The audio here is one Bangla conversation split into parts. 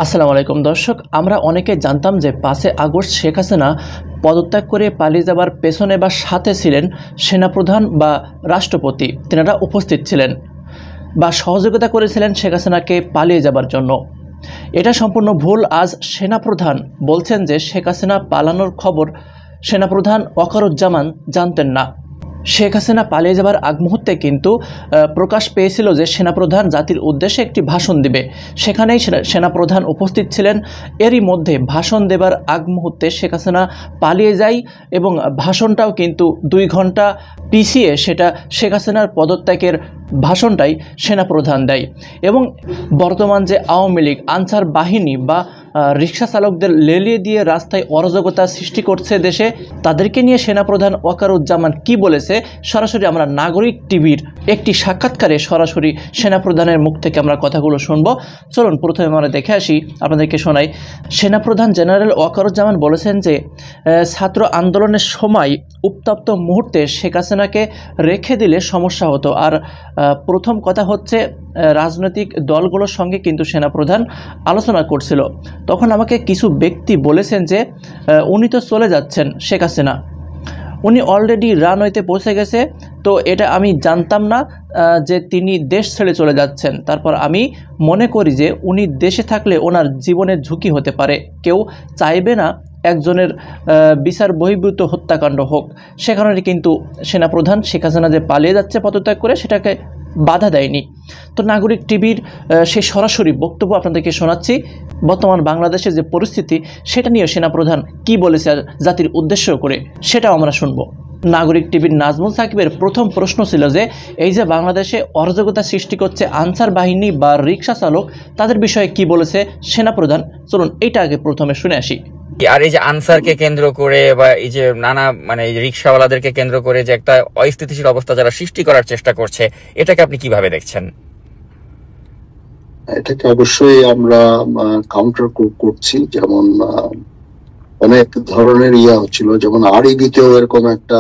আসসালামু আলাইকুম দর্শক, আমরা অনেকে জানতাম যে 5 আগস্ট শেখ হাসিনা পদত্যাগ করে পালিয়ে যাবার পেছনে বা সাথে ছিলেন সেনাপ্রধান বা রাষ্ট্রপতি। তেনারা উপস্থিত ছিলেন বা সহযোগিতা করেছিলেন শেখ হাসিনাকে পালিয়ে যাবার জন্য। এটা সম্পূর্ণ ভুল। আজ সেনাপ্রধান বলছেন যে শেখ হাসিনা পালানোর খবর সেনাপ্রধান ওয়াকারুজ্জামান জানতেন না। শেখ হাসিনা পালিয়ে যাবার আগ মুহূর্তে কিন্তু প্রকাশ পেয়েছিল যে সেনাপ্রধান জাতির উদ্দেশ্যে একটি ভাষণ দিবে। সেখানেই সেনাপ্রধান উপস্থিত ছিলেন। এরই মধ্যে ভাষণ দেবার আগ মুহূর্তে শেখ হাসিনা পালিয়ে যায় এবং ভাষণটাও কিন্তু 2 ঘন্টা পিছিয়ে সেটা শেখ হাসিনার পদত্যাগের ভাষণটাই সেনাপ্রধান দেয়। এবং বর্তমান যে আওয়ামী লীগ আনসার বাহিনী বা রিক্সা চালকদের লেলিয়ে দিয়ে রাস্তায় অরাজকতা সৃষ্টি করছে দেশে, তাদেরকে নিয়ে সেনাপ্রধান ওয়াকারুজ্জামান কি বলেছে সরাসরি আমরা নাগরিক টিভির একটি সাক্ষাৎকারে সরাসরি সেনাপ্রধানের মুখ থেকে আমরা কথাগুলো শুনবো। চলুন প্রথমে আমরা দেখে আসি, আপনাদেরকে শোনাই। সেনাপ্রধান জেনারেল ওয়াকারুজ্জামান বলেছেন যে ছাত্র আন্দোলনের সময় উত্তপ্ত মুহূর্তে শেখ হাসিনাকে রেখে দিলে সমস্যা হতো। আর প্রথম কথা হচ্ছে রাজনৈতিক দলগুলোর সঙ্গে কিন্তু সেনাপ্রধান আলোচনা করছিল। তখন আমাকে কিছু ব্যক্তি বলেছেন যে উনি তো চলে যাচ্ছেন, শেখ হাসিনা উনি অলরেডি রানওয়েতে পৌঁছে গেছে। তো এটা আমি জানতাম না যে তিনি দেশ ছেড়ে চলে যাচ্ছেন। তারপর আমি মনে করি যে উনি দেশে থাকলে ওনার জীবনের ঝুঁকি হতে পারে। কেউ চাইবে না একজনের বিচার বহির্ভূত হত্যাকাণ্ড হোক। সে কারণে কিন্তু সেনাপ্রধান শেখ হাসিনা যে পালিয়ে যাচ্ছে পদত্যাগ করে সেটাকে বাধা দেয়নি। তো নাগরিক টিভির সেই সরাসরি বক্তব্য আপনাদেরকে শোনাচ্ছি। বর্তমান বাংলাদেশের যে পরিস্থিতি সেটা নিয়ে সেনাপ্রধান কি বলেছে জাতির উদ্দেশ্য করে সেটাও আমরা শুনব। নাগরিক টিভির নাজমুল সাকিবের প্রথম প্রশ্ন ছিল যে এই যে বাংলাদেশে অরাজকতা সৃষ্টি করছে আনসার বাহিনী বা রিক্সা চালক, তাদের বিষয়ে কি বলেছে সেনাপ্রধান। চলুন এইটা আগে প্রথমে শুনে আসি। আর এই যে আনসারকে কেন্দ্র করে বা এই যে নানা রিক্সাওয়ালাদেরকে কেন্দ্র করে যে একটা অস্থিতিশীল অবস্থা যারা সৃষ্টি করার চেষ্টা করছে, এটাকে আপনি কিভাবে দেখছেন? এটাকে অবশ্যই আমরা কাউন্টার করছি। যেমন অনেক ধরনের হচ্ছিল, যেমন আরইবিতেও এরকম একটা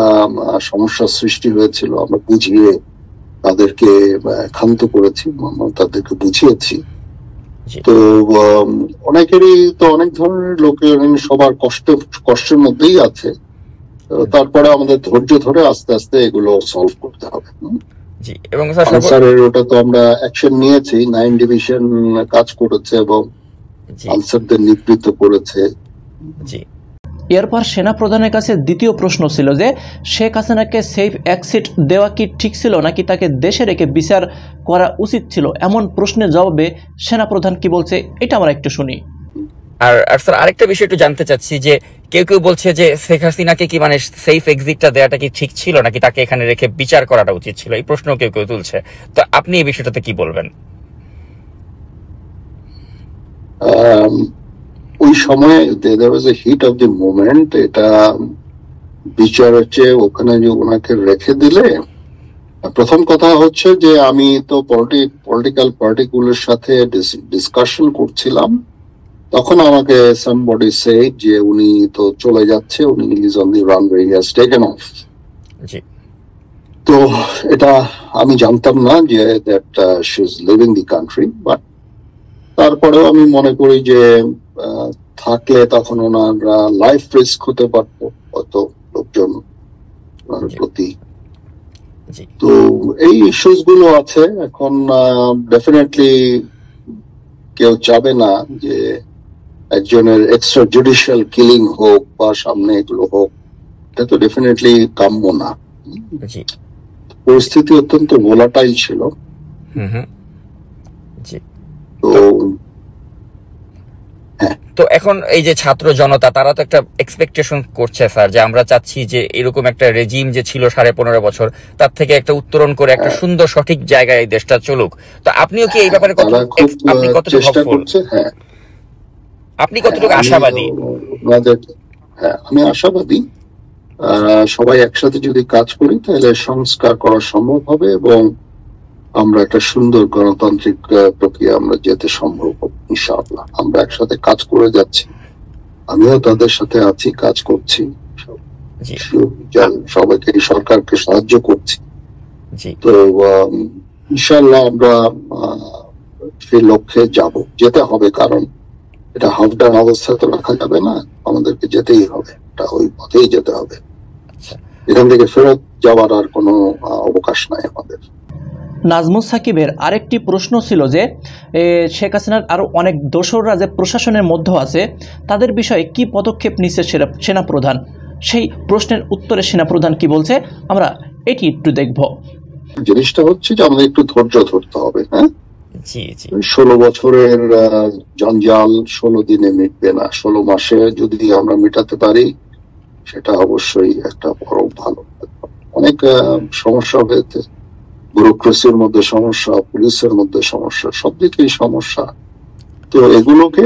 সমস্যার সৃষ্টি হয়েছিল। আমরা বুঝিয়ে তাদেরকে ক্ষান্ত করেছি, তাদেরকে বুঝিয়েছি। তো অনেকেরই তো অনেক ধরনের লোকের সবার কষ্টের মধ্যেই আছে। তারপরে আমাদের ধৈর্য ধরে আস্তে আস্তে এগুলো সলভ করতে হবে। এবং আনসারের ওটা তো আমরা অ্যাকশন নিয়েছি, 9 ডিভিশন কাজ করেছে এবং আনসারদের নিবৃত্ত করেছে। এরপর সেনাপ্রধানের কাছে দ্বিতীয় প্রশ্ন ছিল যে শেখ হাসিনাকে সেফ এক্সিট দেওয়া কি ঠিক ছিল নাকি তাকে দেশে রেখে বিচার করা উচিত ছিল। এমন প্রশ্নের জবাবে সেনাপ্রধান কি বলছে এটা আমরা একটু শুনি। আর স্যার আরেকটা বিষয় একটু জানতে চাচ্ছি যে কেউ বলছে যে শেখ হাসিনাকে কি সেফ এক্সিটটা দেওয়াটা কি ঠিক ছিল নাকি তাকে এখানে রেখে বিচার করাটা উচিত ছিল, এই প্রশ্ন কেউ তুলছে। তো আপনি এই বিষয়টাতে কি বলবেন? ওই সময় there was a heat of the moment। এটা বিচার হচ্ছে ওখানে যে ওনাকে রেখে দিলে, প্রথম কথা হচ্ছে যে আমি তো পলিটিক্যাল পার্টিগুলোর সাথে ডিসকাশন করছিলাম। তখন আমাকে somebody said যে উনি তো চলে যাচ্ছে, উনি is on the runway, he has taken off। তো এটা আমি জানতাম না যে that she is leaving the country, but তারপরেও আমি মনে করি যে থাকলে তখন ওনার লাইফ রিস্ক হতে পারতো হয়তো লোকজন প্রতি। তো এই ইস্যুস গুলো আছে। এখন ডেফিনেটলি কেউ চাবে না যে একজনের এক্সট্রা জুডিশিয়াল কিলিং হোক বা সামনে এগুলো হোক, এটা তো ডেফিনেটলি কাম্য না। পরিস্থিতি অত্যন্ত ভোলাটাইল ছিল। তো এখন এই যে ছাত্র জনতা তারা তো একটা এক্সপেকটেশন করছে স্যার, যে আমরা চাচ্ছি যে এরকম একটা রেজিম যে ছিল 15.5 বছর, তার থেকে একটা উত্তরণ করে একটা সুন্দর সঠিক জায়গায় এই দেশটা চলুক। তো আপনিও কি এই ব্যাপারে আপনি কতটুকু আশাবাদী? হ্যাঁ, আমি আশাবাদী। সবাই একসাথে যদি কাজ করি তাহলে সংস্কার করা সম্ভব হবে এবং আমরা একটা সুন্দর গণতান্ত্রিক প্রক্রিয়া আমরা যেতে সম্ভব হবে ইনশাআল্লাহ। আমরা একসাথে কাজ করে যাচ্ছি, আমিও তাদের সাথে আছি, কাজ করছি, সবাইকে সরকারকে সাহায্য করছি। তো ইনশাআল্লাহ আমরা সেই লক্ষ্যে যেতে হবে, কারণ এটা হাফ ডান অবস্থায় তো রাখা যাবে না, আমাদেরকে যেতেই হবে, এটা ওই পথেই যেতে হবে। আচ্ছা, এখান থেকে ফেরত যাওয়ার আর কোনো অবকাশ নাই আমাদের। নাজমুল সাকিবের আরেকটি প্রশ্ন ছিল যে শেখ হাসিনার আরও অনেক দোসররা যে প্রশাসনের মধ্যে আছে তাদের বিষয়ে কি পদক্ষেপ নিচ্ছে সেনাপ্রধান, সেই প্রশ্নের উত্তরে সেনাপ্রধান কি বলছে আমরা এটি একটু দেখব। জিনিসটা হচ্ছে যে আমাদের একটু ধৈর্য ধরতে হবে। হ্যাঁ, জি জি 16 বছরের জঞ্জাল 16 দিনে মিটবে না, 16 মাসে যদি আমরা মেটাতে পারি সেটা অবশ্যই একটা বড় ভালো। অনেক সমস্যা হয়েছে, ব্যুরোক্রেসির মধ্যে সমস্যা, পুলিশের মধ্যে সমস্যা, সব দিকেই সমস্যা। তো এগুলোকে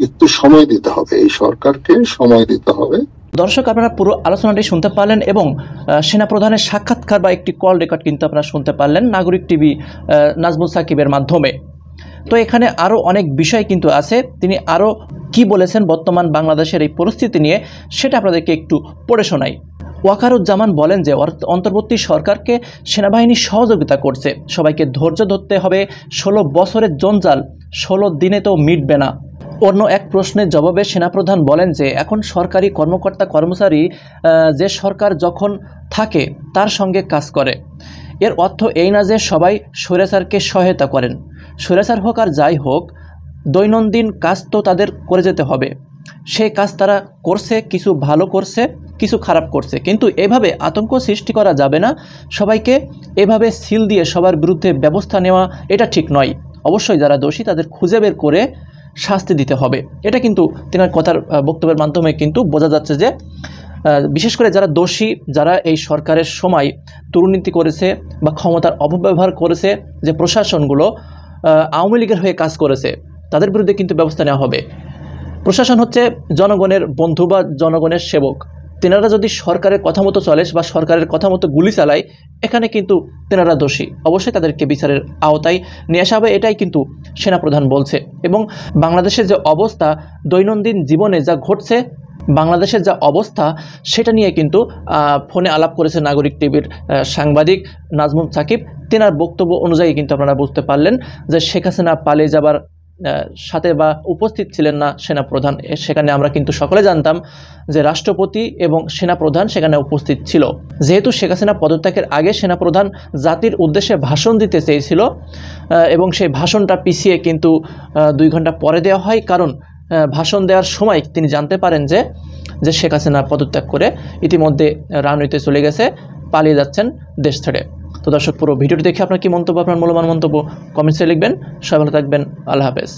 একটু সময় দিতে হবে, এই সরকারকে সময় দিতে হবে। দর্শক, আপনারা পুরো আলোচনাটি শুনতে পারলেন এবং সেনাপ্রধানের সাক্ষাৎকার বা একটি কল রেকর্ড কিন্তু আপনারা শুনতে পারলেন নাগরিক টিভি নাজমুল সাকিবের মাধ্যমে। তো এখানে আরও অনেক বিষয় কিন্তু আছে, তিনি আরও কি বলেছেন বর্তমান বাংলাদেশের এই পরিস্থিতি নিয়ে সেটা আপনাদেরকে একটু পড়ে শোনাই। ওয়াকারুজ্জামান বলেন যে অন্তর্বর্তী সরকারকে সেনাবাহিনী সহযোগিতা করছে, সবাইকে ধৈর্য ধরতে হবে, 16 বছরের জঞ্জাল 16 দিনে তো মিটবে না। অন্য এক প্রশ্নের জবাবে সেনাপ্রধান বলেন যে এখন সরকারি কর্মকর্তা কর্মচারী যে সরকার যখন থাকে তার সঙ্গে কাজ করে, এর অর্থ এই না যে সবাই স্বৈরাচারকে সহায়তা করেন। স্বৈরাচার হোক আর যাই হোক, দৈনন্দিন কাজ তো তাদের করে যেতে হবে, সেই কাজ তারা করছে, কিছু ভালো করছে, কিছু খারাপ করছে, কিন্তু এভাবে আতঙ্ক সৃষ্টি করা যাবে না। সবাইকে এভাবে সিল দিয়ে সবার বিরুদ্ধে ব্যবস্থা নেওয়া এটা ঠিক নয়। অবশ্যই যারা দোষী তাদের খুঁজে বের করে শাস্তি দিতে হবে। এটা কিন্তু তেনার কথার বক্তব্যের মাধ্যমে কিন্তু বোঝা যাচ্ছে যে বিশেষ করে যারা দোষী, যারা এই সরকারের সময় দুর্নীতি করেছে বা ক্ষমতার অপব্যবহার করেছে, যে প্রশাসনগুলো আওয়ামী লীগের হয়ে কাজ করেছে, তাদের বিরুদ্ধে কিন্তু ব্যবস্থা নেওয়া হবে। প্রশাসন হচ্ছে জনগণের বন্ধু বা জনগণের সেবক। তেনারা যদি সরকারের কথা মতো চলে বা সরকারের কথা মতো গুলি চালায়, এখানে কিন্তু তেনারা দোষী, অবশ্যই তাদেরকে বিচারের আওতায় নিয়ে আসা হবে, এটাই কিন্তু সেনাপ্রধান বলছে। এবং বাংলাদেশের যে অবস্থা, দৈনন্দিন জীবনে যা ঘটছে, বাংলাদেশের যা অবস্থা সেটা নিয়ে কিন্তু ফোনে আলাপ করেছে নাগরিক টিভির সাংবাদিক নাজমুল সাকিব। তেনার বক্তব্য অনুযায়ী কিন্তু আপনারা বুঝতে পারলেন যে শেখ হাসিনা পালিয়ে যাবার সাথে বা উপস্থিত ছিলেন না সেনাপ্রধান। সেখানে আমরা কিন্তু সকলে জানতাম যে রাষ্ট্রপতি এবং সেনাপ্রধান সেখানে উপস্থিত ছিল। যেহেতু শেখ হাসিনা পদত্যাগের আগে সেনাপ্রধান জাতির উদ্দেশ্যে ভাষণ দিতে চেয়েছিল এবং সেই ভাষণটা পিছিয়ে কিন্তু 2 ঘন্টা পরে দেওয়া হয়, কারণ ভাষণ দেওয়ার সময় তিনি জানতে পারেন যে শেখ হাসিনা পদত্যাগ করে ইতিমধ্যে রানওয়েতে চলে গেছে, পালিয়ে যাচ্ছেন দেশ ছেড়ে। তো দর্শক, পুরো ভিডিওটি দেখে আপনার কি মন্তব্য, আপনার মূল্যবান মন্তব্য কমেন্টসে লিখবেন। সবাই ভালো থাকবেন, আল্লাহ হাফেজ।